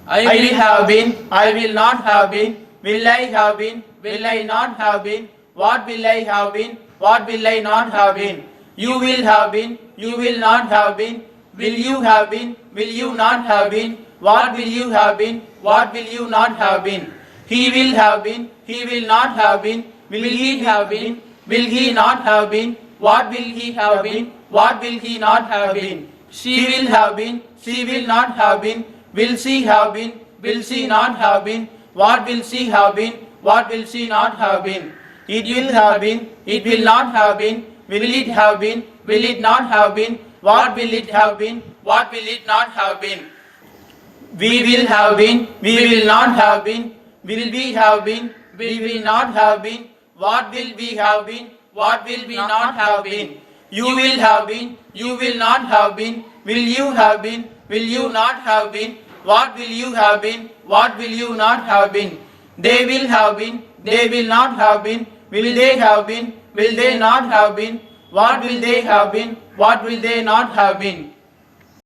I will have been, I will not have been, will I have been, will I not have been, what will I have been, what will I not have been. You will have been, you will not have been, will you have been, will you not have been, what will you have been, what will you not have been. He will have been, he will not have been, will he have been, will he not have been, what will he have been, what will he not have been. She will have been, she will not have been, will she have been, will she not have been, what will she have been, what will she not have been. It will have been, it will not have been, will it have been, will it not have been, what will it have been, what will it not have been. We will have been, we will not have been, will we have been, will we not have been, what will we have been, what will we not have been. You will have been, you will not have been, will you have been, will you not have been, what will you have been, what will you not have been. They will have been, they will not have been, will they have been, will they not have been, what will they have been, what will they not have been.